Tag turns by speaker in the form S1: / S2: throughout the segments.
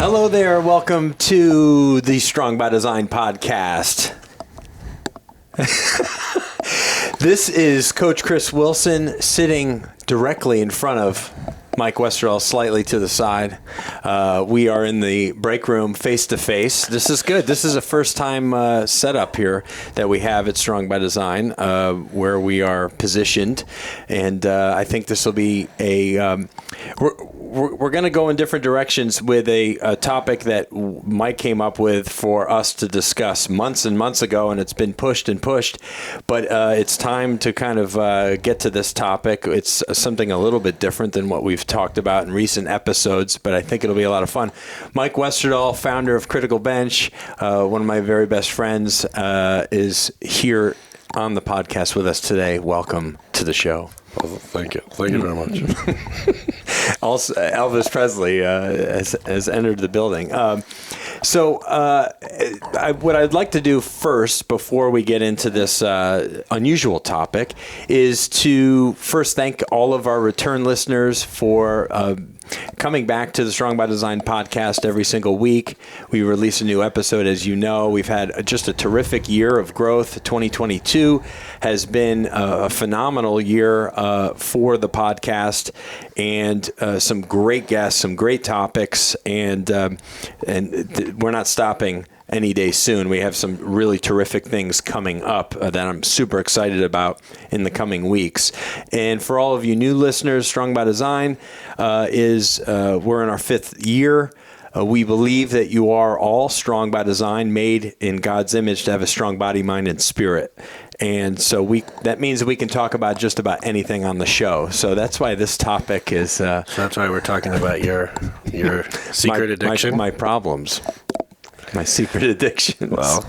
S1: Hello there. Welcome to the Strong by Design podcast. This is Coach Chris Wilson sitting directly in front of Mike Westerdal, slightly to the side. We are in the break room face to face. This is good. This is a first time setup here that we have at Strong by Design, where we are positioned. And I think this will be we're going to go in different directions with a topic that Mike came up with for us to discuss months and months ago, and it's been pushed and pushed. But it's time to kind of get to this topic. It's something a little bit different than what we've talked about in recent episodes, but I think it'll be a lot of fun. Mike Westerdal, founder of Critical Bench, one of my very best friends, is here on the podcast with us today. Welcome to the show.
S2: Well, thank you. Thank you very much.
S1: Also, Elvis Presley has entered the building. So what I'd like to do first, before we get into this unusual topic, is to first thank all of our return listeners for coming back to the Strong by Design podcast every single week. We release a new episode, as you know. We've had just a terrific year of growth. 2022 has been a phenomenal year for the podcast, and some great guests, some great topics, and we're not stopping any day soon. We have some really terrific things coming up that I'm super excited about in the coming weeks. And for all of you new listeners, Strong by Design we're in our 5th year. We believe that you are all strong by design, made in God's image to have a strong body, mind, and spirit. And so that means that we can talk about just about anything on the show. So that's why this topic is... so
S2: that's why we're talking about your secret addiction?
S1: My problems. My secret addictions.
S2: Well,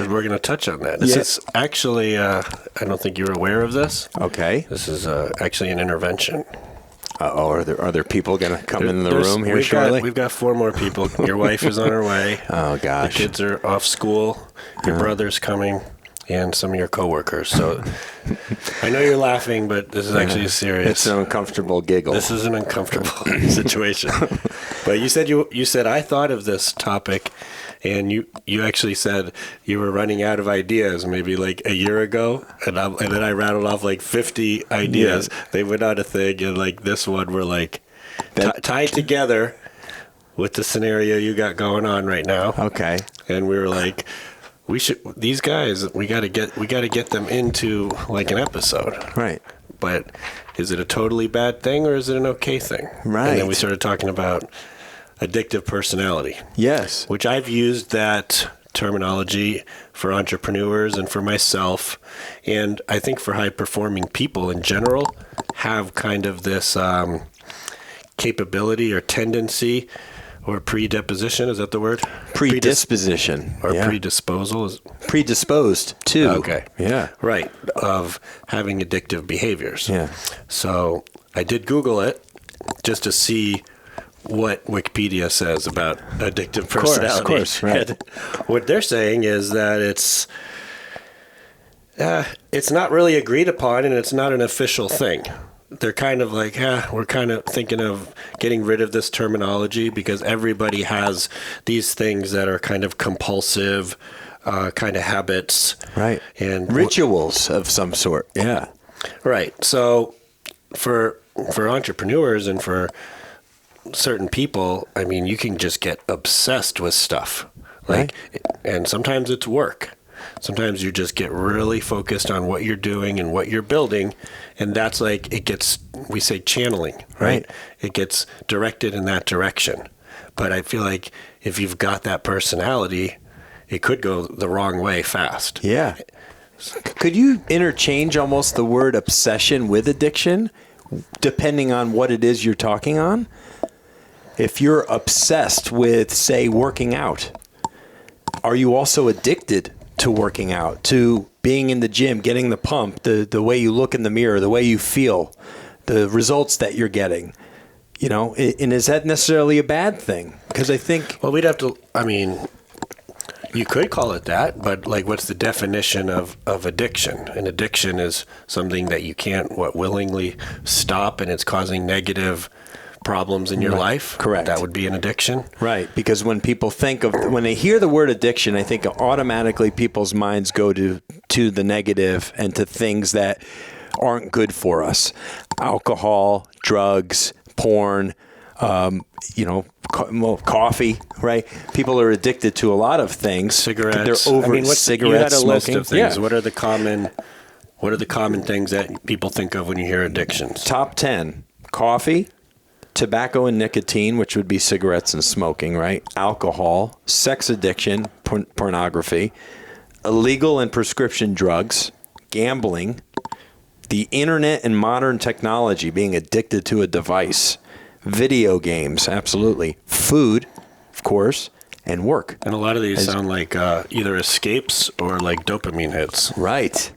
S2: we're going to touch on that. This is actually, I don't think you're aware of this.
S1: Okay.
S2: This is actually an intervention.
S1: Uh-oh, are there people going to come in the room here shortly?
S2: We've got 4 more people. Your wife is on her way.
S1: Oh, gosh.
S2: The kids are off school. Your brother's coming. And some of your coworkers. So I know you're laughing, but this is actually serious.
S1: It's an uncomfortable giggle.
S2: This is an uncomfortable situation. But you said I thought of this topic, and you actually said you were running out of ideas maybe like a year ago, and then I rattled off like 50 ideas. Yeah. They were not a thing, and like this one were like tied together with the scenario you got going on right now.
S1: Okay.
S2: And we were like, these guys, we got to get them into like an episode.
S1: Right.
S2: But is it a totally bad thing or is it an okay thing?
S1: Right.
S2: And then we started talking about addictive personality.
S1: Yes.
S2: Which I've used that terminology for entrepreneurs and for myself. And I think for high performing people in general have kind of this capability or tendency or predisposition, is that the word?
S1: Predisposition.
S2: Or predisposal?
S1: Predisposed to.
S2: Okay.
S1: Yeah.
S2: Right. Of having addictive behaviors.
S1: Yeah.
S2: So I did Google it just to see what Wikipedia says about addictive personality.
S1: Of course, right.
S2: And what they're saying is that it's not really agreed upon and it's not an official thing. They're kind of like, we're kind of thinking of getting rid of this terminology because everybody has these things that are kind of compulsive, kind of habits.
S1: Right.
S2: And
S1: rituals of some sort. Yeah.
S2: Right. So for entrepreneurs and for certain people, I mean, you can just get obsessed with stuff. And sometimes it's work. Sometimes you just get really focused on what you're doing and what you're building, and that's like we say channeling, right? It gets directed in that direction. But I feel like if you've got that personality, it could go the wrong way fast.
S1: Yeah. Could you interchange almost the word obsession with addiction, depending on what it is you're talking on? If you're obsessed with, say, working out, are you also addicted to working out, to being in the gym, getting the pump, the way you look in the mirror, the way you feel, the results that you're getting? You know, and is that necessarily a bad thing? Because I think...
S2: Well, we'd have to, you could call it that, but like what's the definition of addiction? An addiction is something that you can't willingly stop, and it's causing negative problems in your life.
S1: Correct.
S2: That would be an addiction.
S1: Right. Because when people when they hear the word addiction, I think automatically people's minds go to the negative and to things that aren't good for us. Alcohol, drugs, porn, coffee, right? People are addicted to a lot of things.
S2: Cigarettes.
S1: They're over cigarettes,
S2: you had a
S1: smoking.
S2: list of things.
S1: Yeah.
S2: What are the common things that people think of when you hear addictions?
S1: Top 10: coffee, tobacco and nicotine, which would be cigarettes and smoking, right? Alcohol, sex addiction, pornography, illegal and prescription drugs, gambling, the internet and modern technology, being addicted to a device, video games, absolutely, food, of course, and work.
S2: And a lot of these sound like either escapes or like dopamine hits.
S1: Right.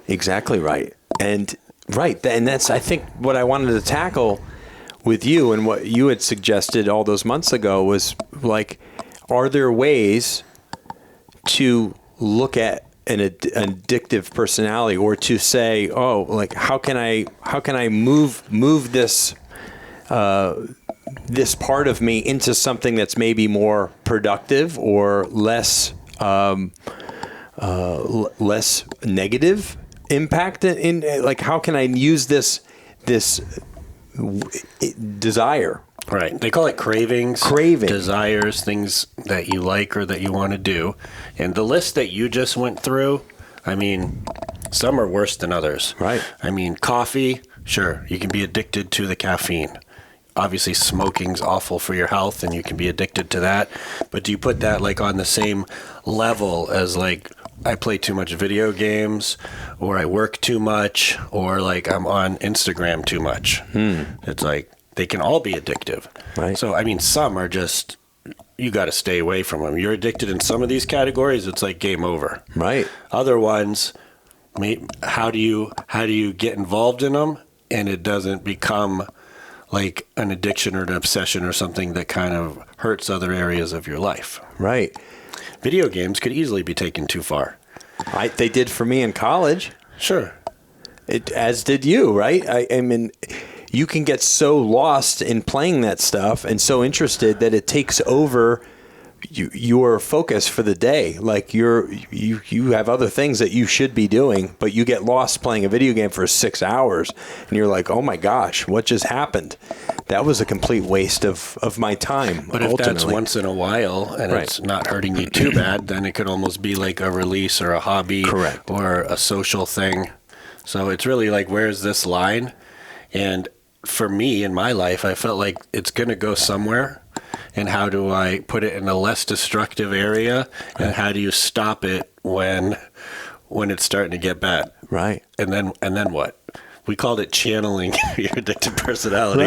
S1: Exactly right. And that's, I think, what I wanted to tackle with you, and what you had suggested all those months ago was like, are there ways to look at an addictive personality, or to say, oh, like, how can I move this this part of me into something that's maybe more productive or less less negative impact in like, how can I use this desire?
S2: Right. They call it cravings, desires, things that you like or that you want to do. And the list that you just went through, I mean, some are worse than others.
S1: Right.
S2: I mean, coffee, sure, you can be addicted to the caffeine. Obviously, smoking's awful for your health, and you can be addicted to that. But do you put that like on the same level as like, I play too much video games, or I work too much, or like I'm on Instagram too much? It's like, they can all be addictive.
S1: Right.
S2: So, I mean, some are just, you got to stay away from them. You're addicted in some of these categories, it's like game over.
S1: Right.
S2: Other ones, how do you get involved in them and it doesn't become like an addiction or an obsession or something that kind of hurts other areas of your life?
S1: Right.
S2: Video games could easily be taken too far.
S1: They did for me in college.
S2: Sure.
S1: As did you, right? I mean, you can get so lost in playing that stuff and so interested that it takes over your focus for the day. Like you have other things that you should be doing, but you get lost playing a video game for 6 hours, and you're like, oh my gosh, what just happened? That was a complete waste of my time.
S2: But if that's once in a while and it's not hurting you too bad, then it could almost be like a release or a hobby.
S1: Correct.
S2: Or a social thing. So it's really like, where's this line? And for me in my life, I felt like it's going to go somewhere. And how do I put it in a less destructive area? And how do you stop it when it's starting to get bad?
S1: Right.
S2: And then what? We called it channeling your addictive personality.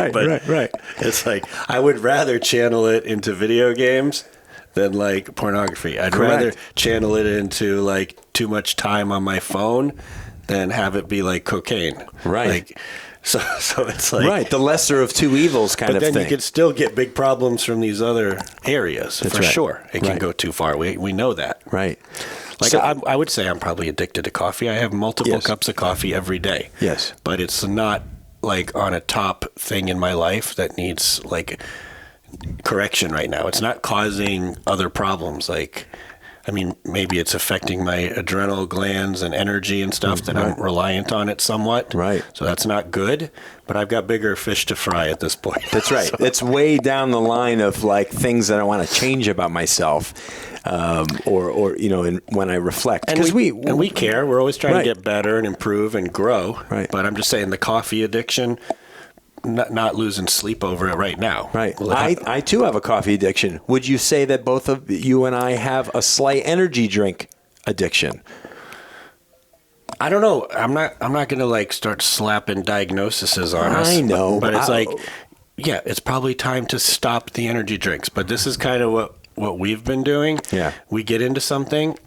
S1: Right.
S2: It's like, I would rather channel it into video games than like pornography. I'd rather channel it into like too much time on my phone than have it be like cocaine.
S1: Right.
S2: Like, so it's like
S1: the lesser of two evils kind of thing.
S2: But then you could still get big problems from these other areas.
S1: That's
S2: for
S1: right.
S2: sure. It can go too far. We know that.
S1: Right.
S2: Like,
S1: so,
S2: I would say I'm probably addicted to coffee. I have multiple cups of coffee every day.
S1: Yes.
S2: But it's not like on a top thing in my life that needs like correction right now. It's not causing other problems. Like, I mean, maybe it's affecting my adrenal glands and energy and stuff that I'm reliant on it somewhat.
S1: Right.
S2: So that's not good, but I've got bigger fish to fry at this point.
S1: That's right. It's way down the line of like things that I want to change about myself, or when I reflect.
S2: Because we care. We're always trying to get better and improve and grow.
S1: Right.
S2: But I'm just saying the coffee addiction, not losing sleep over it right now.
S1: Right. I too have a coffee addiction. Would you say that both of you and I have a slight energy drink addiction?
S2: I don't know. I'm not going to like start slapping diagnoses on us.
S1: I know.
S2: But it's it's probably time to stop the energy drinks. But this is kind of what we've been doing.
S1: Yeah.
S2: We get into something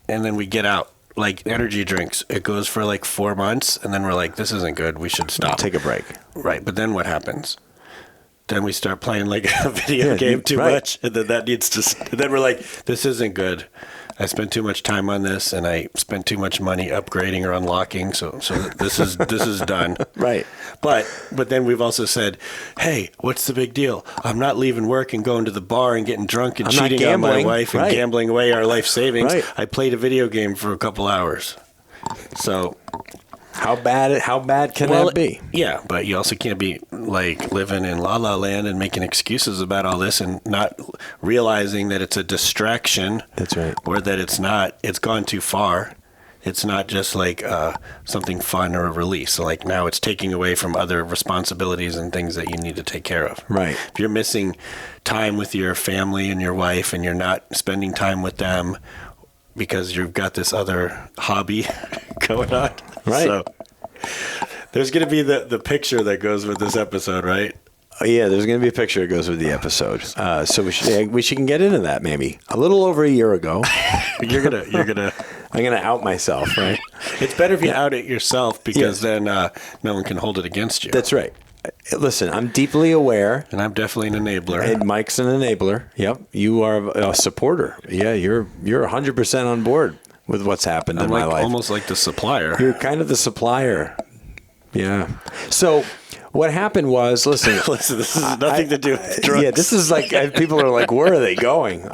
S2: and then we get out. Like energy drinks, it goes for like 4 months, and then we're like, this isn't good. We should stop.
S1: Take a break.
S2: Right. But then what happens? Then we start playing like a video game too much, and then that needs to. And then we're like, this isn't good. I spent too much time on this, and I spent too much money upgrading or unlocking. So this is done.
S1: Right.
S2: But then we've also said, hey, what's the big deal? I'm not leaving work and going to the bar and getting drunk and cheating on my wife and gambling away our life savings.
S1: Right.
S2: I played a video game for a couple hours. So
S1: how bad can that be?
S2: Yeah, but you also can't be like living in la la land and making excuses about all this and not realizing that it's a distraction.
S1: That's right.
S2: Or that it's gone too far. It's not just like something fun or a release. So like now it's taking away from other responsibilities and things that you need to take care of.
S1: Right.
S2: If you're missing time with your family and your wife and you're not spending time with them because you've got this other hobby going on.
S1: Right.
S2: So there's going to be the picture that goes with this episode, right?
S1: Oh, yeah, there's going to be a picture that goes with the episode. So we should get into that maybe. A little over a year ago.
S2: You're gonna.
S1: I'm gonna out myself, right?
S2: It's better if you out it yourself because then no one can hold it against you.
S1: That's right. Listen, I'm deeply aware.
S2: And I'm definitely an enabler.
S1: And Mike's an enabler. Yep. You are a supporter. Yeah, you're 100% on board with what's happened in my life.
S2: Almost like the supplier.
S1: You're kind of the supplier. Yeah. So what happened was, listen,
S2: this has nothing to do with drugs.
S1: Yeah, this is like, people are like, where are they going?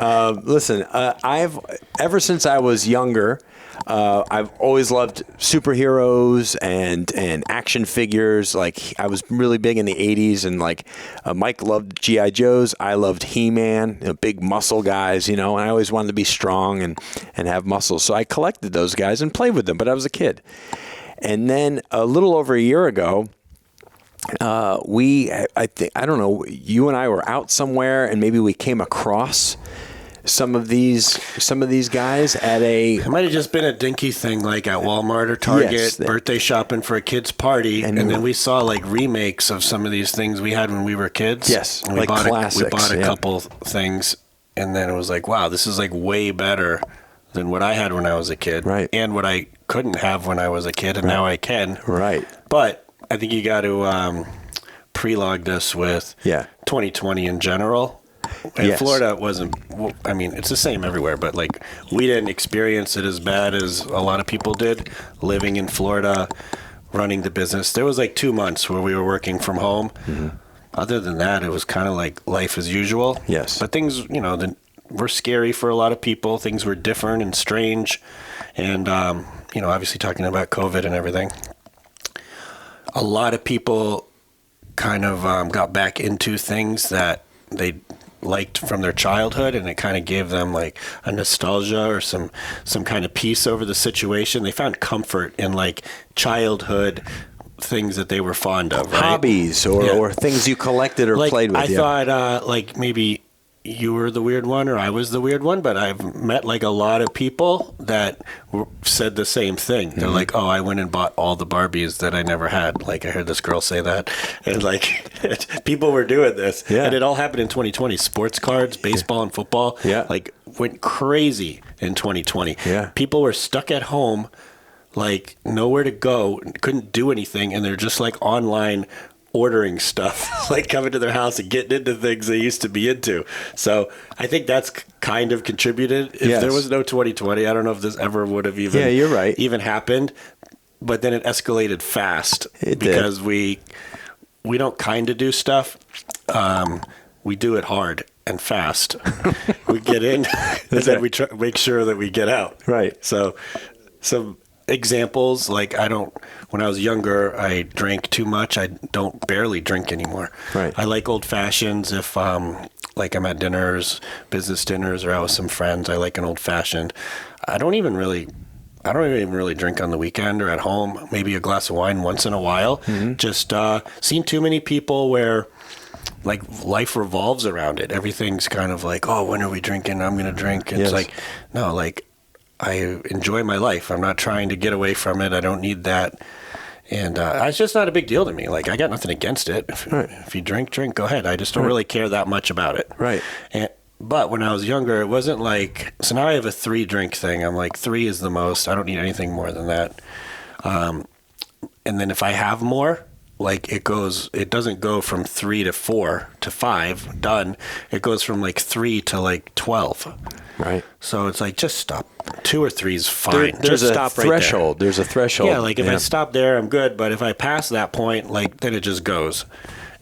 S1: Listen, I've, ever since I was younger, I've always loved superheroes and action figures. Like I was really big in the 80s and like Mike loved G.I. Joes. I loved He-Man, big muscle guys, and I always wanted to be strong and have muscles. So I collected those guys and played with them, but I was a kid. And then a little over a year ago, I don't know, you and I were out somewhere and maybe we came across some of these guys at
S2: it might have just been a dinky thing like at Walmart or Target, birthday shopping for a kid's party, and then we saw like remakes of some of these things we had when we were kids.
S1: Yes,
S2: and
S1: like classics.
S2: We bought a couple things, and then it was like, wow, this is like way better than what I had when I was a kid,
S1: right?
S2: And what I couldn't have when I was a kid, and now I can,
S1: right?
S2: But I think you got to pre-log this with 2020 in general. In Florida, it wasn't, I mean, it's the same everywhere, but like we didn't experience it as bad as a lot of people did living in Florida, running the business. There was like 2 months where we were working from home. Mm-hmm. Other than that, it was kind of like life as usual.
S1: Yes.
S2: But things, were scary for a lot of people. Things were different and strange. And, obviously talking about COVID and everything, a lot of people kind of got back into things that they liked from their childhood, and it kind of gave them like a nostalgia or some kind of peace over the situation. They found comfort in like childhood things that they were fond of, right?
S1: Hobbies or things you collected or played with.
S2: I thought like maybe you were the weird one or I was the weird one, but I've met like a lot of people that said the same thing. They're like, oh, I went and bought all the Barbies that I never had. Like I heard this girl say that, and like people were doing this, and it all happened in 2020. Sports cards, baseball and football, like went crazy in 2020.
S1: Yeah,
S2: people were stuck at home, like nowhere to go, couldn't do anything, and they're just like online ordering stuff, like coming to their house and getting into things they used to be into. So I think that's kind of contributed. If there was no 2020, I don't know if this ever would have even
S1: you're right.
S2: even happened. But then it escalated fast because we don't kind of do stuff. We do it hard and fast. We get in and then we try make sure that we get out.
S1: Right.
S2: So some examples, like when I was younger, I drank too much. I don't barely drink anymore.
S1: Right.
S2: I like old fashions. If like I'm at dinners, business dinners, or out with some friends, I like an old fashioned. I don't even really drink on the weekend or at home. Maybe a glass of wine once in a while. Mm-hmm. Just seen too many people where like life revolves around it. Everything's kind of like, oh, when are we drinking? I'm going to drink. It's like, no, like I enjoy my life. I'm not trying to get away from it. I don't need that. And it's just not a big deal to me. Like, I got nothing against it. If you drink, go ahead. I just don't really care that much about it.
S1: Right.
S2: But when I was younger, it wasn't like... So now I have a 3-drink thing. I'm like, 3 is the most. I don't need anything more than that. And then if I have more, like it doesn't go from 3 to 4 to 5 done. It goes from like 3 to like 12.
S1: Right.
S2: So it's like, just stop. 2 or 3 is fine.
S1: There's
S2: just
S1: a
S2: stop
S1: threshold.
S2: right there.
S1: There's a threshold.
S2: Yeah, like if I stop there, I'm good. But if I pass that point, like then it just goes.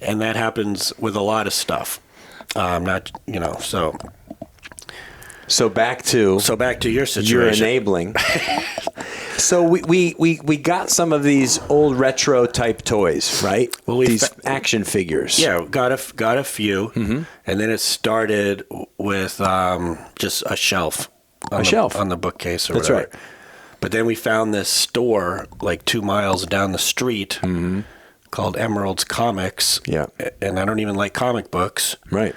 S2: And that happens with a lot of stuff.
S1: So back to
S2: your situation.
S1: You're enabling. So we got some of these old retro type toys, right? Well, these action figures.
S2: Yeah, got a few, and then it started with just a shelf. On the bookcase or
S1: That's
S2: whatever.
S1: right.
S2: But then we found this store like 2 miles down the street called Emerald's Comics.
S1: Yeah.
S2: And I don't even like comic books.
S1: Right.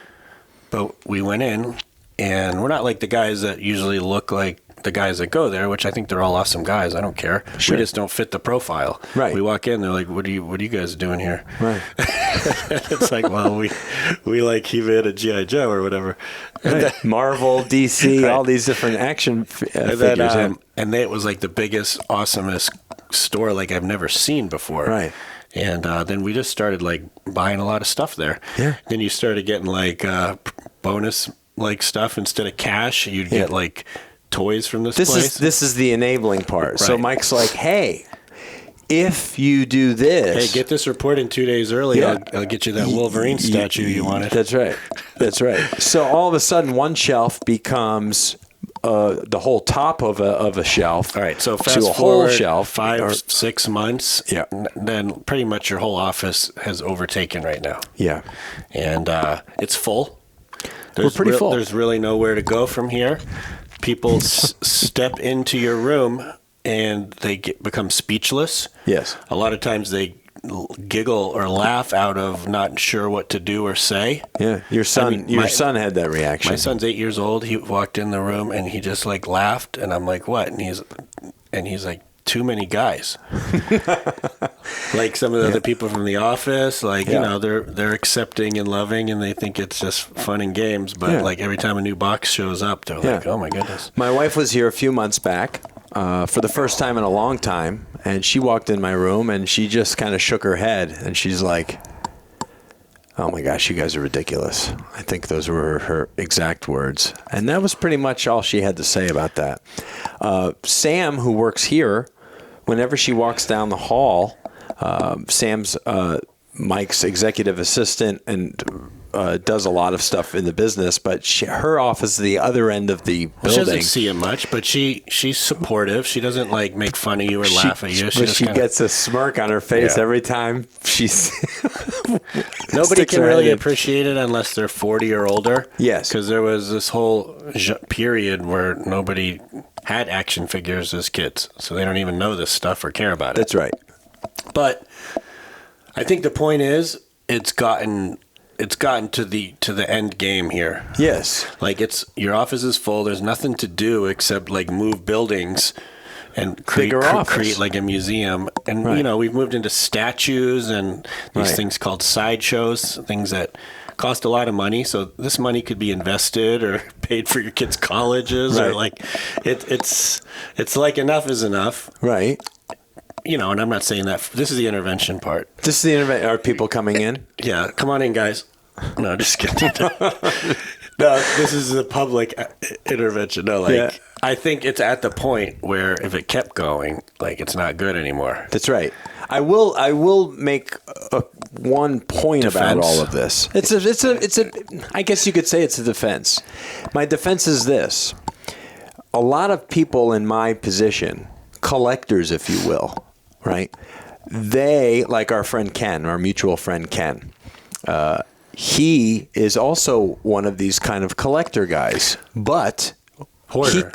S2: But we went in, and we're not like the guys that usually look like the guys that go there, which I think they're all awesome guys. I don't care.
S1: Sure.
S2: We just don't fit the profile.
S1: Right.
S2: We walk in, they're like, what are you guys doing here?
S1: Right.
S2: It's like, well, we like He-Man and G.I. Joe or whatever.
S1: Right. Marvel, DC,
S2: Right.
S1: all these different action figures.
S2: And it was like the biggest, awesomest store like I've never seen before.
S1: Right.
S2: And then we just started like buying a lot of stuff there.
S1: Yeah.
S2: Then you started getting like bonus like stuff instead of cash. You'd get like toys from this place.
S1: This is the enabling part.
S2: Right.
S1: So Mike's like, hey, if you do this,
S2: Hey, get this report in 2 days early.
S1: Yeah.
S2: I'll get you that Wolverine statue you wanted.
S1: That's right. That's right. So all of a sudden, one shelf becomes the whole top of a shelf.
S2: All right. So
S1: to
S2: fast
S1: a whole
S2: forward
S1: shelf,
S2: 5-6 months.
S1: Yeah.
S2: Then pretty much your whole office has overtaken right now.
S1: Yeah.
S2: And it's full.
S1: We're pretty full.
S2: There's really nowhere to go from here. People step into your room and they become speechless.
S1: Yes.
S2: A lot of times they giggle or laugh out of not sure what to do or say.
S1: Yeah. Your son had that reaction.
S2: My son's 8 years old. He walked in the room and he just like laughed, and I'm like, "What?" And he's like, "Too many guys." Like some of the other people from the office, like you know, they're accepting and loving, and they think it's just fun and games. But like every time a new box shows up, they're like, "Oh my goodness."
S1: My wife was here a few months back for the first time in a long time, and she walked in my room and she just kind of shook her head, and she's like, "Oh my gosh, you guys are ridiculous." I think those were her exact words. And that was pretty much all she had to say about that. Sam, who works here, whenever she walks down the hall, Sam's Mike's executive assistant and does a lot of stuff in the business, but her office is the other end of the building.
S2: She doesn't see him much, but she's supportive. She doesn't like make fun of you or laugh at you.
S1: She gets a smirk on her face every time she's.
S2: Nobody can really appreciate it unless they're 40 or older.
S1: Yes,
S2: because there was this whole period where nobody had action figures as kids, so they don't even know this stuff or care about it.
S1: That's right.
S2: But I think the point is, it's gotten to the end game here.
S1: Yes.
S2: Like your office is full. There's nothing to do except like move buildings and create like a museum. And you know, we've moved into statues and these things called sideshows, things that cost a lot of money. So this money could be invested or paid for your kids' colleges or like it's like enough is enough.
S1: Right.
S2: You know, and I'm not saying that. This is the intervention part.
S1: This is the intervention. Are people coming in?
S2: Yeah, come on in, guys. No, just kidding. No, this is the public intervention. No, like I think it's at the point where if it kept going, like it's not good anymore.
S1: That's right. I will make one point about all of this. It's a. I guess you could say it's a defense. My defense is this: a lot of people in my position, collectors, if you will, right? They, like our friend Ken, our mutual friend Ken. He is also one of these kind of collector guys, but
S2: hoarder.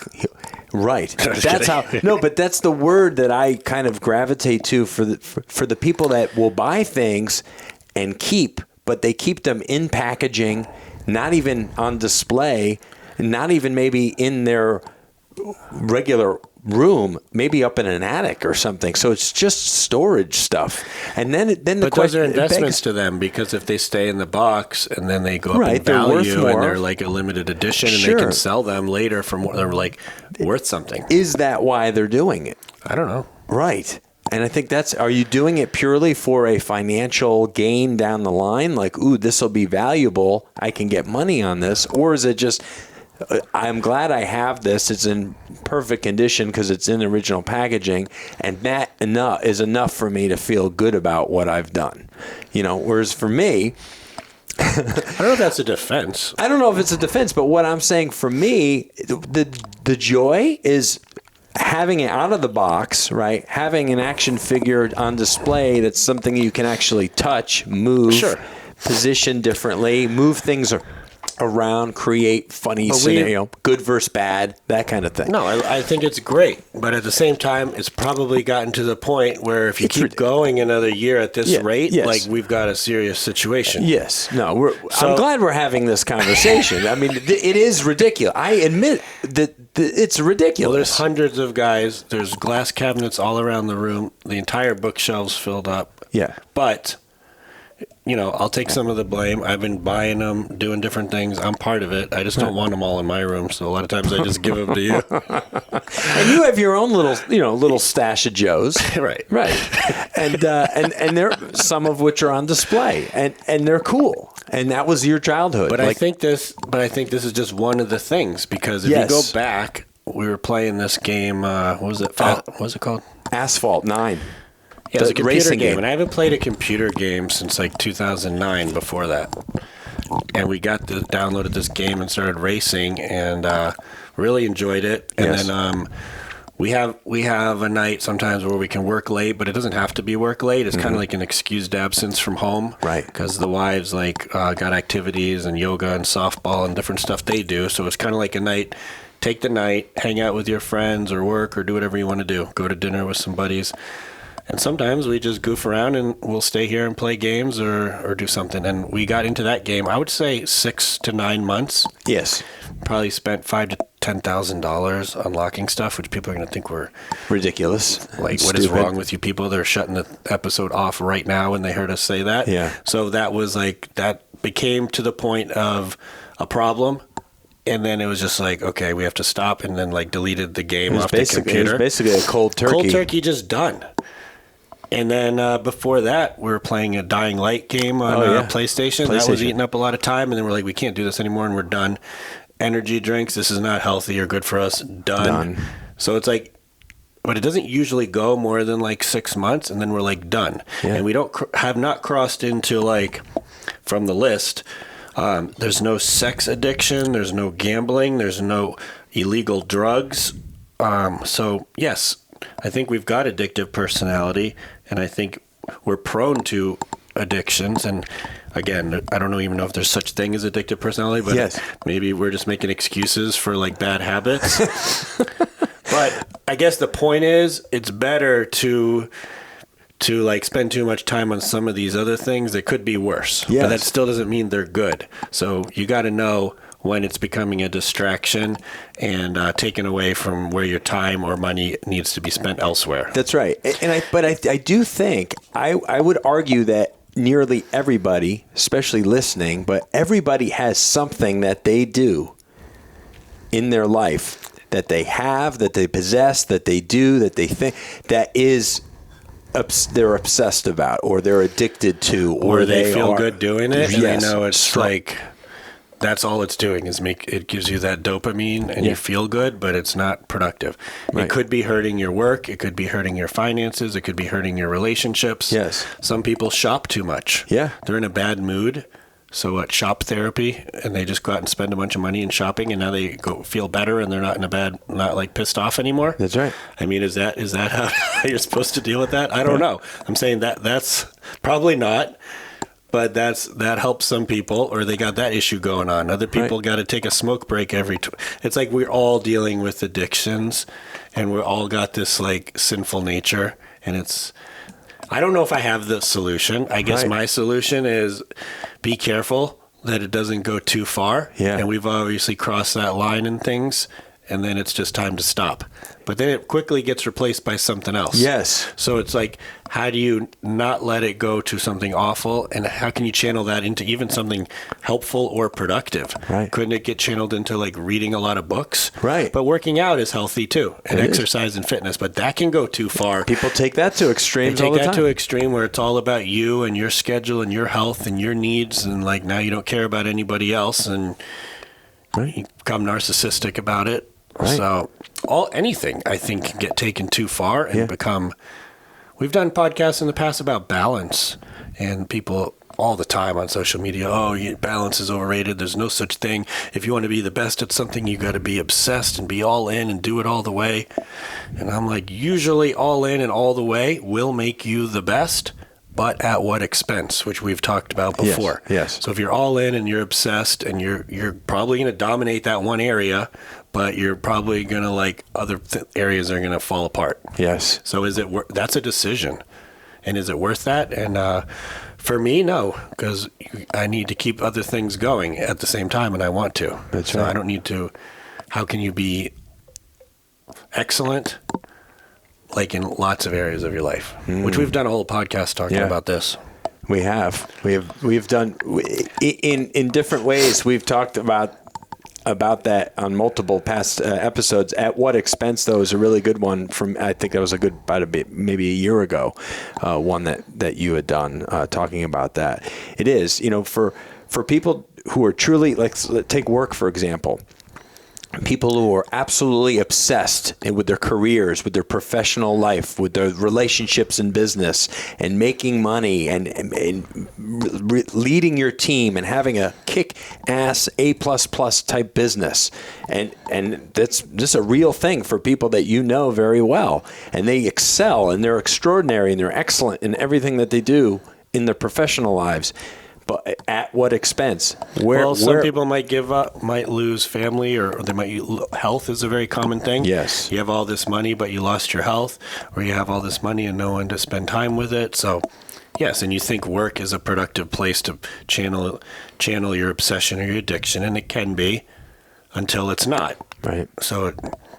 S1: Right. That's how. No, but that's the word that I kind of gravitate to for the people that will buy things and keep, but they keep them in packaging, not even on display, not even maybe in their regular room, maybe up in an attic or something. So it's just storage stuff. And then the question,
S2: those are investments to them, because if they stay in the box and then they go up in value and they're like a limited edition and they can sell them later for more, they're like worth something.
S1: Is that why they're doing it?
S2: I don't know.
S1: Right. And I think are you doing it purely for a financial gain down the line? Like, ooh, this will be valuable. I can get money on this. Or is it just, I'm glad I have this. It's in perfect condition because it's in original packaging. And that is enough for me to feel good about what I've done. Whereas for me,
S2: I don't know if that's a defense.
S1: I don't know if it's a defense, but what I'm saying for me, the joy is having it out of the box, right? Having an action figure on display that's something you can actually touch, move, position differently, move things around, create funny scenario, good versus bad, that kind of thing.
S2: No, I think it's great. But at the same time, it's probably gotten to the point where if you keep going another year at this rate, like we've got a serious situation.
S1: Yes. No, I'm glad we're having this conversation. I mean, it is ridiculous. I admit that it's ridiculous.
S2: Well, there's hundreds of guys. There's glass cabinets all around the room. The entire bookshelves filled up.
S1: Yeah.
S2: But I'll take some of the blame. I've been buying them, doing different things. I'm part of it. I just don't want them all in my room. So a lot of times I just give them to you.
S1: And you have your own little stash of Joes.
S2: Right.
S1: And there some of which are on display and they're cool. And that was your childhood.
S2: But I think this is just one of the things, because if you go back, we were playing this game. What was it? What was it called?
S1: Asphalt 9.
S2: Yeah, it's a computer game, and I haven't played a computer game since like 2009. Before that, and we downloaded this game and started racing, and really enjoyed it. And then we have a night sometimes where we can work late, but it doesn't have to be work late. It's kind of like an excused absence from home,
S1: right?
S2: Because the wives got activities and yoga and softball and different stuff they do. So it's kind of like a night. Take the night, hang out with your friends, or work, or do whatever you want to do. Go to dinner with some buddies. And sometimes we just goof around and we'll stay here and play games or do something. And we got into that game, I would say 6 to 9 months.
S1: Yes.
S2: Probably spent $5,000 to $10,000 unlocking stuff, which people are going to think we're
S1: ridiculous.
S2: Like, what is wrong with you people? They're shutting the episode off right now when they heard us say that.
S1: Yeah.
S2: So that became to the point of a problem. And then it was just like, okay, we have to stop, and then deleted the game off the computer.
S1: It was basically a cold turkey.
S2: Cold turkey, just done. And then before that, we were playing a Dying Light game on PlayStation. That was eating up a lot of time. And then we're like, we can't do this anymore, and we're done. Energy drinks, this is not healthy or good for us. Done. So it's like, but it doesn't usually go more than 6 months, and then we're done. Yeah. And we have not crossed into from the list. There's no sex addiction. There's no gambling. There's no illegal drugs. So yes, I think we've got addictive personality, and I think we're prone to addictions. And again, I don't even know if there's such thing as addictive personality, but maybe we're just making excuses for bad habits. But I guess the point is, it's better to spend too much time on some of these other things that could be worse. Yes. But that still doesn't mean they're good. So you got to know when it's becoming a distraction and taken away from where your time or money needs to be spent elsewhere.
S1: That's right. And I do think, I would argue that nearly everybody, especially listening, but everybody has something that they do in their life that they have, that they possess, that they do, that they think, that is they're obsessed about, or they're addicted to, or they
S2: feel good doing it. And they know it's
S1: strong.
S2: That's all it's doing is it gives you that dopamine and you feel good, but it's not productive. Right. It could be hurting your work. It could be hurting your finances. It could be hurting your relationships.
S1: Yes.
S2: Some people shop too much.
S1: Yeah.
S2: They're in a bad mood. So at shop therapy, and they just go out and spend a bunch of money in shopping, and now they go feel better, and they're not pissed off anymore.
S1: That's right.
S2: I mean, is that how you're supposed to deal with that? I don't know. I'm saying that's probably not, but that helps some people, or they got that issue going on. Other people got to take a smoke break it's like we're all dealing with addictions, and we're all got this sinful nature, and I don't know if I have the solution. I guess my solution is be careful that it doesn't go too far.
S1: Yeah.
S2: And we've obviously crossed that line in things. and then it's just time to stop. But then it quickly gets replaced by something else.
S1: Yes.
S2: So it's like, how do you not let it go to something awful? And how can you channel that into even something helpful or productive?
S1: Right.
S2: Couldn't it get channeled into like reading a lot of books?
S1: Right.
S2: But working out is healthy too, and exercise and fitness. But that can go too far.
S1: People take that to extremes all
S2: Take
S1: the
S2: that
S1: time.
S2: to extreme where it's all about you and your schedule and your health and your needs, and like now you don't care about anybody else, and you become narcissistic about it.
S1: Right.
S2: So anything I think can get taken too far and become. We've done podcasts in the past about balance, and people all the time on social media, balance is overrated. There's no such thing. If you want to be the best at something, you got to be obsessed and be all in and do it all the way. And I'm like, usually all in and all the way will make you the best, but at what expense, which we've talked about before.
S1: Yes.
S2: So if you're all in and you're obsessed and you're probably going to dominate that one area, but you're probably going to like other areas are going to fall apart.
S1: Yes.
S2: So is it that's a decision. And is it worth that? And for me, no, because I need to keep other things going at the same time, and I want to.
S1: That's
S2: so
S1: right.
S2: I don't need to. How can you be excellent, like in lots of areas of your life? Which we've done a whole podcast talking about this.
S1: We have. We've done in different ways. We've talked about that on multiple past episodes. At what expense, though, is a really good one. I think that was a good maybe a year ago. One that you had done talking about that. It is, for people who are truly, let's take work for example. People who are absolutely obsessed with their careers, with their professional life, with their relationships in business, and making money, and leading your team, and having a kick-ass A++ type business, and that's just a real thing for people that you know very well, and they excel, and they're extraordinary, and they're excellent in everything that they do in their professional lives. But at what expense?
S2: Some people might give up, might lose family, or they might. Health is a very common thing.
S1: Yes.
S2: You have all this money, but you lost your health, or you have all this money and no one to spend time with it. So, yes, and you think work is a productive place to channel your obsession or your addiction, and it can be, until it's not.
S1: Right.
S2: So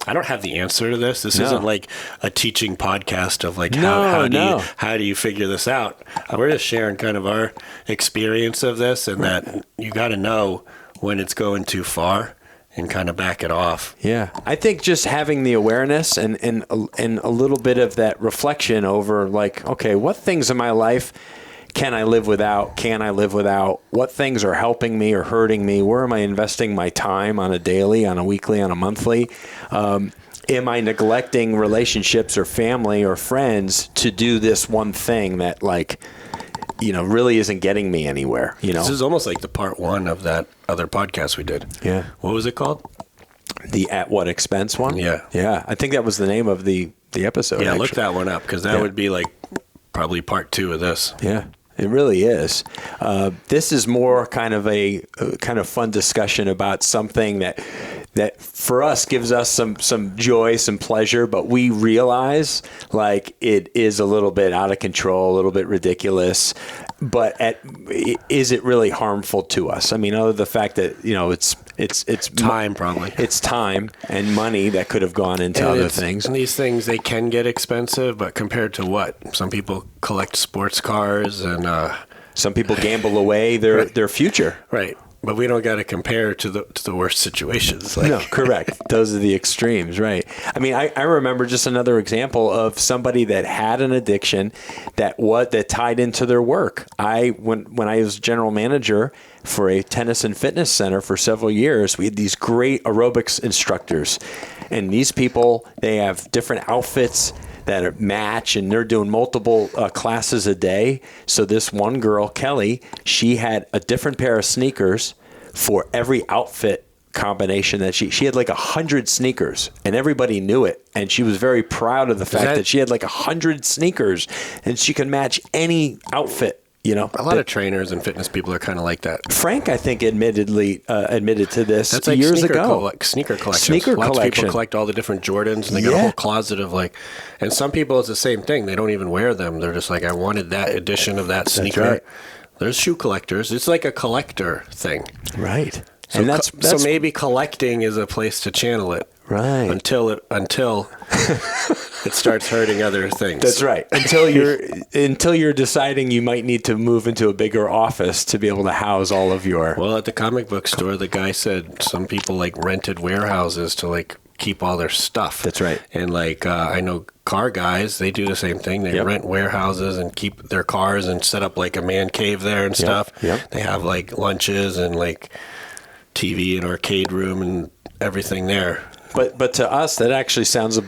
S2: I don't have the answer to this. This
S1: No.
S2: isn't like a teaching podcast of like
S1: No.
S2: how do you figure this out. We're just sharing kind of our experience of this, and that you got to know when it's going too far and kind of back it off.
S1: Yeah, I think just having the awareness and a little bit of that reflection over like, okay, what things in my life can I live without? Can I live without? What things are helping me or hurting me? Where am I investing my time on a daily, on a weekly, on a monthly? Am I neglecting relationships or family or friends to do this one thing that really isn't getting me anywhere?
S2: This is almost like the part one of that other podcast we did.
S1: Yeah.
S2: What was it called?
S1: The at what expense one?
S2: Yeah.
S1: Yeah. I think that was the name of the episode.
S2: Yeah,
S1: actually.
S2: look that one up, because that would be like probably part two of this.
S1: Yeah. It really is. This is more kind of a kind of fun discussion about something that for us gives us some joy, some pleasure, but we realize like it is a little bit out of control, a little bit ridiculous. But is it really harmful to us? I mean, other than the fact that it's
S2: Time, probably.
S1: It's time and money that could have gone into other things.
S2: And these things, they can get expensive, but compared to what? Some people collect sports cars, and
S1: some people gamble away their future.
S2: right. But we don't got to compare to the worst situations.
S1: No, correct. Those are the extremes, right? I mean, I remember just another example of somebody that had an addiction that tied into their work. When I was general manager for a tennis and fitness center for several years, we had these great aerobics instructors, and these people, they have different outfits that match, and they're doing multiple classes a day. So this one girl, Kelly, she had a different pair of sneakers for every outfit combination that she had like 100 sneakers, and everybody knew it. And she was very proud of the fact that she had like 100 sneakers and she could match any outfit. A
S2: lot of trainers and fitness people are kind of like that.
S1: Frank, I think, admitted to this
S2: That's like
S1: years ago.
S2: Sneaker collections.
S1: Sneaker
S2: Lots
S1: collection.
S2: of people collect all the different Jordans, and they got a whole closet of and some people, it's the same thing. They don't even wear them. They're just like, I wanted that edition of that sneaker.
S1: That's right.
S2: There's shoe collectors. It's like a collector thing.
S1: Right.
S2: So,
S1: And that's
S2: so maybe collecting is a place to channel it.
S1: Right.
S2: Until it starts hurting other things.
S1: That's right. Until you're deciding you might need to move into a bigger office to be able to house all of your.
S2: Well, at the comic book store, the guy said some people like rented warehouses to like keep all their stuff.
S1: That's right.
S2: And like I know car guys, they do the same thing. They rent warehouses and keep their cars and set up like a man cave there and stuff.
S1: Yep.
S2: They have like lunches and like TV and arcade room and everything there.
S1: But to us, that actually sounds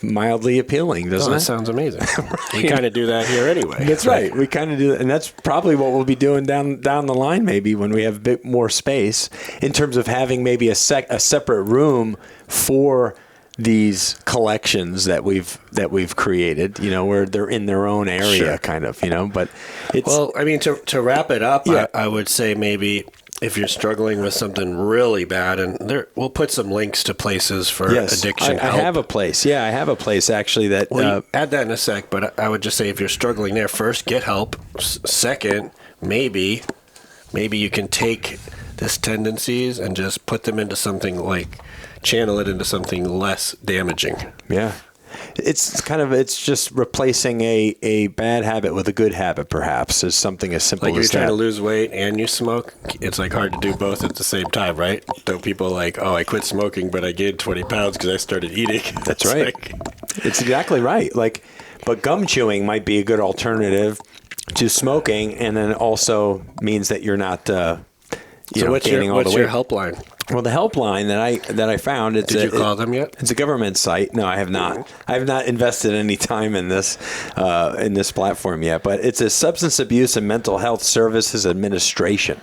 S1: mildly appealing, doesn't it?
S2: That sounds amazing. We kind of do that here anyway.
S1: That's right. We kind of do that. And that's probably what we'll be doing down the line, maybe, when we have a bit more space, in terms of having maybe a separate room for these collections that we've created, where they're in their own area, kind of, but it's...
S2: Well, I mean, to wrap it up, I would say maybe... if you're struggling with something really bad, and we'll put some links to places for addiction help.
S1: I have a place. Yeah, I have a place actually that...
S2: Well, add that in a sec, but I would just say if you're struggling there, first, get help. Second, maybe you can take these tendencies and just put them into something like, channel it into something less damaging.
S1: Yeah. It's just replacing a bad habit with a good habit, perhaps, is something as simple as that.
S2: Like you're trying to lose weight and you smoke, it's like hard to do both at the same time, right? Don't people like, oh, I quit smoking, but I gained 20 pounds because I started eating.
S1: That's right. It's exactly right. But gum chewing might be a good alternative to smoking, and then also means that you're not, gaining all the weight.
S2: What's your helpline?
S1: Well, the helpline that I found,
S2: did you call them yet?
S1: It's a government site. No, I have not. I have not invested any time in this platform yet. But it's a Substance Abuse and Mental Health Services Administration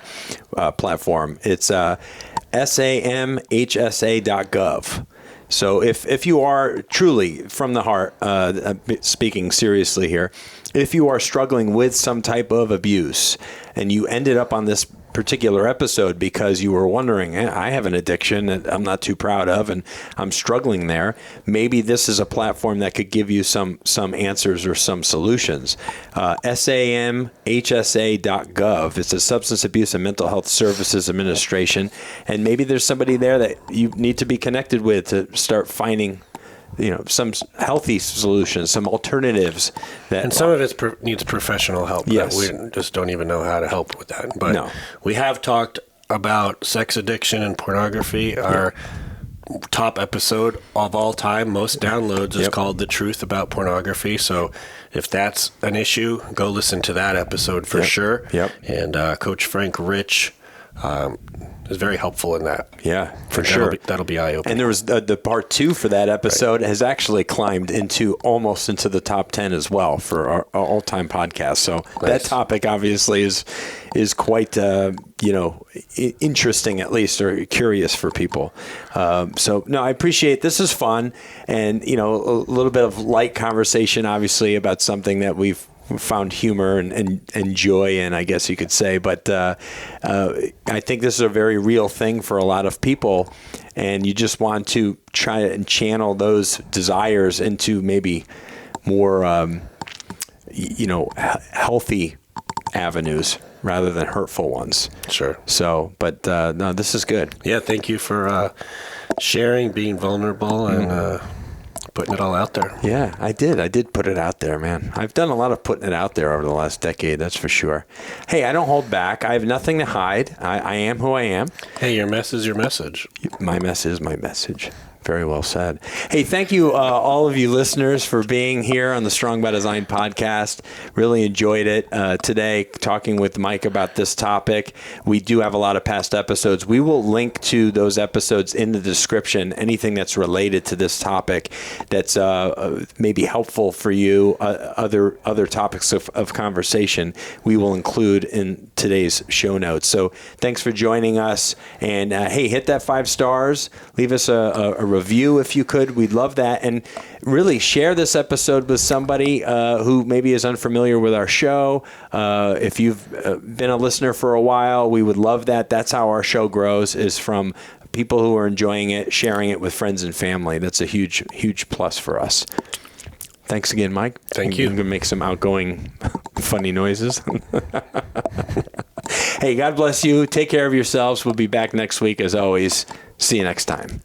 S1: platform. It's SAMHSA.gov. So if you are truly from the heart, speaking seriously here, if you are struggling with some type of abuse and you ended up on this particular episode because you were wondering, I have an addiction that I'm not too proud of and I'm struggling there, maybe this is a platform that could give you some answers or some solutions. SAMHSA.gov. It's a Substance Abuse and Mental Health Services Administration, and maybe there's somebody there that you need to be connected with to start finding some healthy solutions, some alternatives. And
S2: some of it needs professional help.
S1: Yes.
S2: We just don't even know how to help with that. But we have talked about sex addiction and pornography. Our top episode of all time, most downloads, is called The Truth About Pornography. So if that's an issue, go listen to that episode for sure.
S1: Yep.
S2: And Coach Frank Rich is very helpful in that.
S1: Yeah, for sure.
S2: That'll be eye-opening.
S1: And there was the part 2 for that episode has actually climbed almost into the top 10 as well for our all-time podcast. So that topic obviously is quite interesting, at least, or curious for people. So no, I appreciate this. Is fun, and a little bit of light conversation, obviously, about something that we've found humor and joy in, I guess you could say. But I think this is a very real thing for a lot of people, and you just want to try and channel those desires into maybe more, healthy avenues rather than hurtful ones.
S2: Sure.
S1: So, but no, this is good.
S2: Yeah, thank you for sharing, being vulnerable, and putting it all out there.
S1: Yeah, I did put it out there, man. I've done a lot of putting it out there over the last decade, that's for sure. Hey, I don't hold back. I have nothing to hide. I am who I am.
S2: Hey, your mess is your message.
S1: My mess is my message. Very well said. Hey, thank you, all of you listeners, for being here on the Strong by Design podcast. Really enjoyed it today, talking with Mike about this topic. We do have a lot of past episodes. We will link to those episodes in the description, anything that's related to this topic that's maybe helpful for you, other topics of conversation, we will include in today's show notes. So thanks for joining us. And hey, hit that 5 stars. Leave us a review if you could. We'd love that. And really share this episode with somebody who maybe is unfamiliar with our show. If you've been a listener for a while, we would love that. That's how our show grows, is from people who are enjoying it, sharing it with friends and family. That's a huge, huge plus for us. Thanks again, Mike.
S2: Thank you.
S1: I'm going to make some outgoing funny noises. Hey, God bless you. Take care of yourselves. We'll be back next week as always. See you next time.